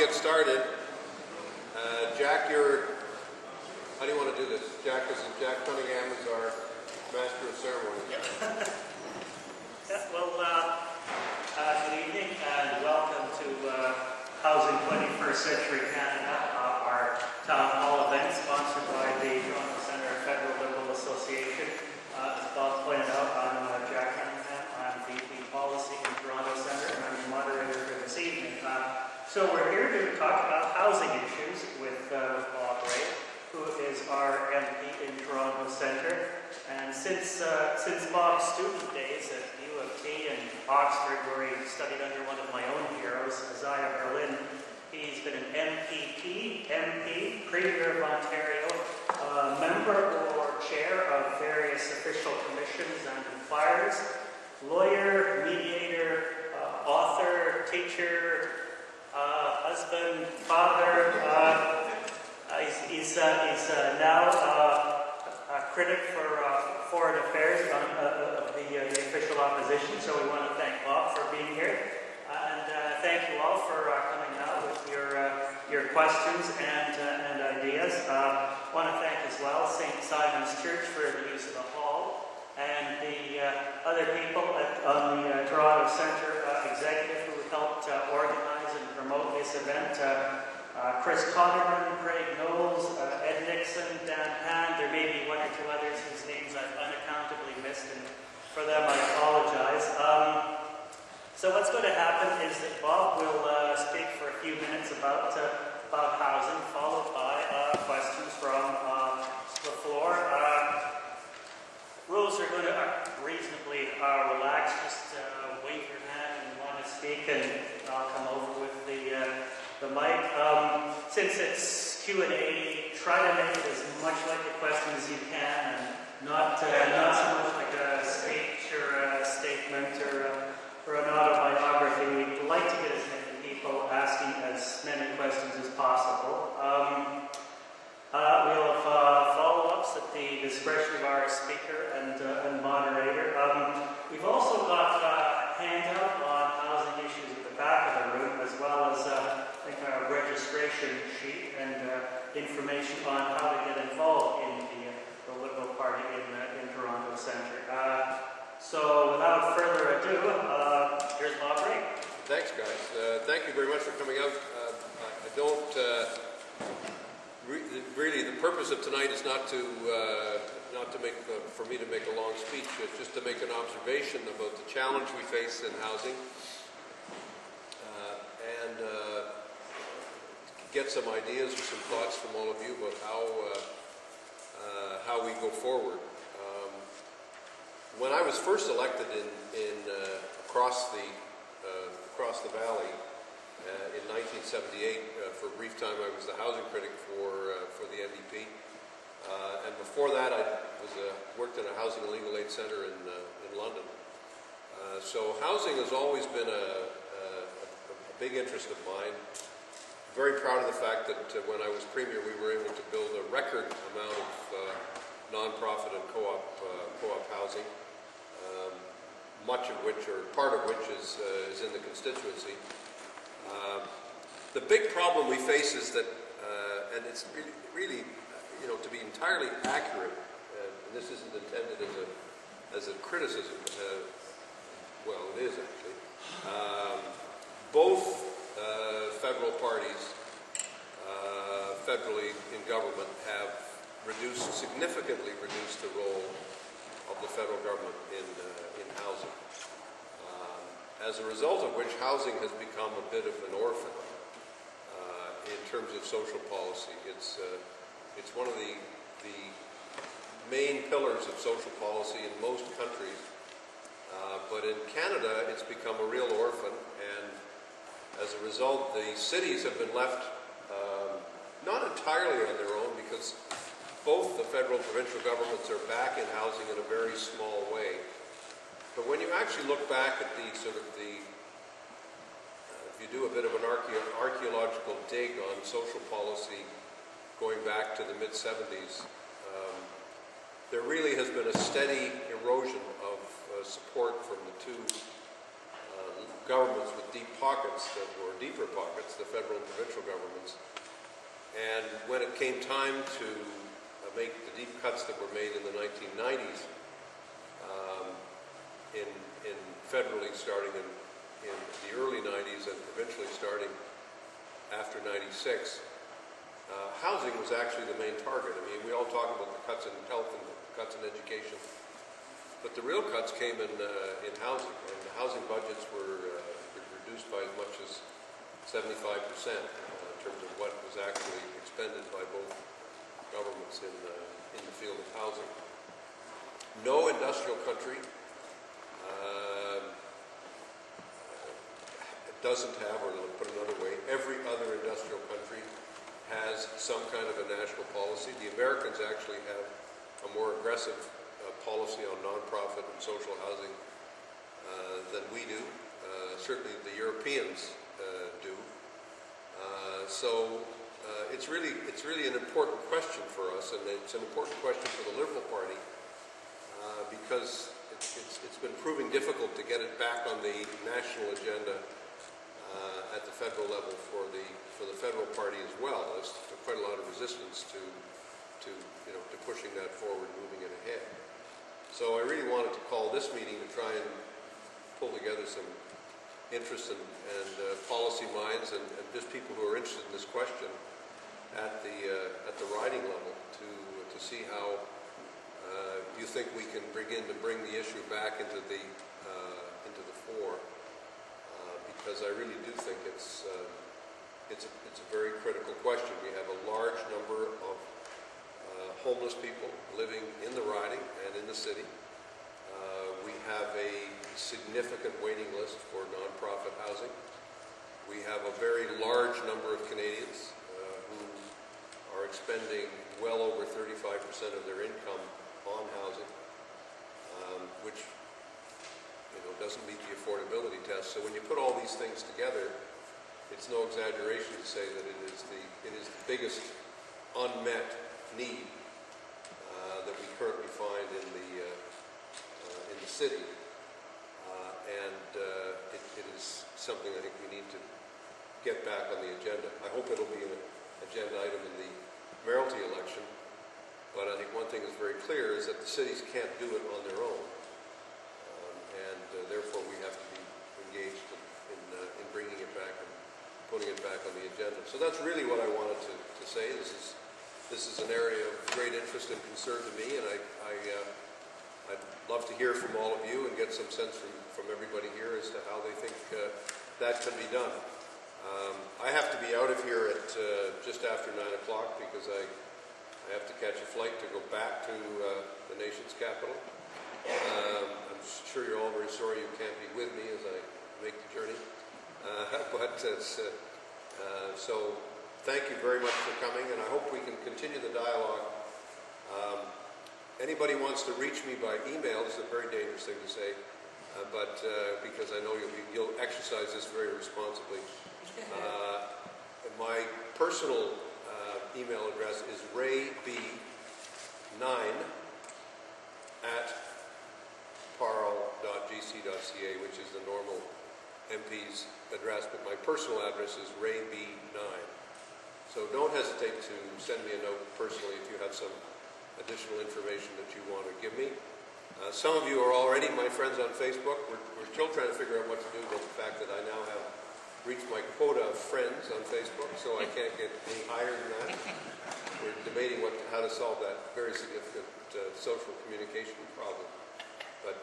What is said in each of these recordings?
get started. Jack, how do you want to do this? Jack Cunningham is our master of ceremony. Yeah. Good evening and welcome to Housing 21st Century Canada, our town hall event sponsored by the Toronto Centre Federal Liberal Association. As Bob pointed out, I'm Jack Cunningham. I'm VP Policy in Toronto Centre and I'm the moderator for this evening. So we're here to talk about housing issues with Bob Ray, who is our MP in Toronto Centre. And since Bob's student days at U of T and Oxford, where he studied under one of my own heroes, Isaiah Berlin, he's been an MP, Premier of Ontario, member or chair of various official commissions and inquiries, lawyer, mediator, author, teacher, husband, father. He's now a critic for foreign affairs of the official opposition, so we want to thank Bob for being here. And thank you all for coming out with your questions and ideas. I want to thank as well St. Simon's Church for the use of the hall, and the other people on the Toronto Centre executive who helped organize and promote this event. Chris Connerman, Craig Knowles, Ed Nixon, Dan Hand. There may be one or two others whose names I've unaccountably missed, and for them I apologize. So what's going to happen is that Bob will speak for a few minutes about housing, followed by questions from the floor. Rules are going to reasonably relaxed. Just wave your hand and want to speak, and I'll come over with the mic. Since it's Q&A, try to make it as much like a question as you can, and not so much like a speech or a statement or an autobiography. We'd like to get as many people asking as many questions as possible. We'll have follow-ups at the discretion of our speaker and moderator. We've also got a handout on housing issues at the back of the room, as well as I think our registration sheet and information on how to get involved in the Liberal Party in Toronto Centre. So without further ado, here's Bob Ray. Thanks, guys. Thank you very much for coming out. I don't really. The purpose of tonight is not to make for me to make a long speech. It's just to make an observation about the challenge we face in housing, and get some ideas or some thoughts from all of you about how we go forward. When I was first elected across the valley in 1978, for a brief time I was the housing critic for the NDP, and before that I worked in a housing and legal aid centre in London. So housing has always been a big interest of mine. Very proud of the fact that when I was Premier we were able to build a record amount of non-profit and co-op housing, much of which, or part of which, is in the constituency. The big problem we face is that, and it's really, to be entirely accurate, and this isn't intended as a criticism, well, it is actually, both federal parties, federally in government, have significantly reduced the role of the federal government in housing. As a result of which, housing has become a bit of an orphan in terms of social policy. It's one of the main pillars of social policy in most countries, but in Canada it's become a real orphan, and as a result the cities have been left not entirely on their own, because both the federal and provincial governments are back in housing in a very small way. But when you actually look back at if you do a bit of an archaeological dig on social policy going back to the mid-70s, there really has been a steady erosion of support from the two governments with deep pockets, or deeper pockets, the federal and provincial governments. And when it came time to make the deep cuts that were made in the 1990s, in federally starting in the early 90s and provincially starting after 96, housing was actually the main target. I mean, we all talk about the cuts in health and the cuts in education, but the real cuts came in housing, and the housing budgets were reduced by as much as 75% in terms of what was actually expended by both governments in the field of housing. No industrial country doesn't have, or to put it another way, every other industrial country has some kind of a national policy. The Americans actually have a more aggressive policy on nonprofit and social housing than we do. Certainly the Europeans do. So it's really an important question for us, and it's an important question for the Liberal Party because it's been proving difficult to get it back on the national agenda at the federal level for the federal party as well. There's quite a lot of resistance to pushing that forward, moving it ahead. So I really wanted to call this meeting to try and pull together some interest and policy minds and just people who are interested in this question at the riding level to see how you think we can begin to bring the issue back into the fore. Because I really do think it's a very critical question. We have a large number of homeless people living in the riding and in the city. We have a significant waiting list for nonprofit housing. We have a very large number of Canadians who are expending well over 35% of their income on housing, which doesn't meet the affordability test. So when you put all these things together, it's no exaggeration to say that it is the biggest unmet need that we currently find in the city, and it is something I think we need to get back on the agenda. I hope it'll be an agenda item in the mayoralty election, but I think one thing is very clear is that the cities can't do it on their own. Therefore, we have to be engaged in bringing it back and putting it back on the agenda. So that's really what I wanted to say. This is an area of great interest and concern to me, and I'd love to hear from all of you and get some sense from everybody here as to how they think that can be done. I have to be out of here at just after 9 o'clock because I have to catch a flight to go back to the nation's capital. I'm sure you're all very sorry you can't be with me as I make the journey. So thank you very much for coming, and I hope we can continue the dialogue. Anybody wants to reach me by email, this is a very dangerous thing to say, but because I know you'll exercise this very responsibly. My personal email address is rayb9@parle.gc.ca, which is the normal MP's address, but my personal address is rayb9. So don't hesitate to send me a note personally if you have some additional information that you want to give me. Some of you are already my friends on Facebook. We're still trying to figure out what to do about the fact that I now have reached my quota of friends on Facebook, so I can't get any higher than that. We're debating how to solve that very significant social communication problem. But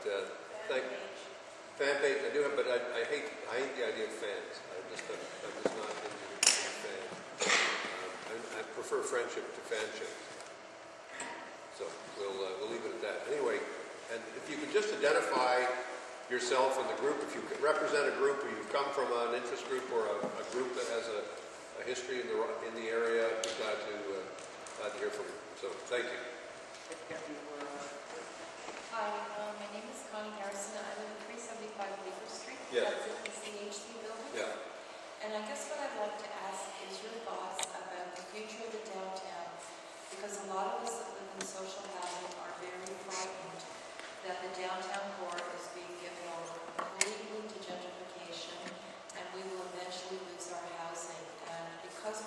fan page I do have, but I hate the idea of fans. I'm just not into fans. I prefer friendship to fanship. So we'll leave it at that. Anyway, and if you could just identify yourself and the group, if you could represent a group, or you've come from an interest group or a group that has a history in the area, I'd be glad to hear from you. So thank you. Hi, my name is Connie Harrison. I live at 375 Bleecker Street. Yeah. That's in the CHC building. Yeah. And I guess what I'd like to ask is your thoughts about the future of the downtown, because a lot of us that live in social housing are very frightened that the downtown core is being given over completely to gentrification discuss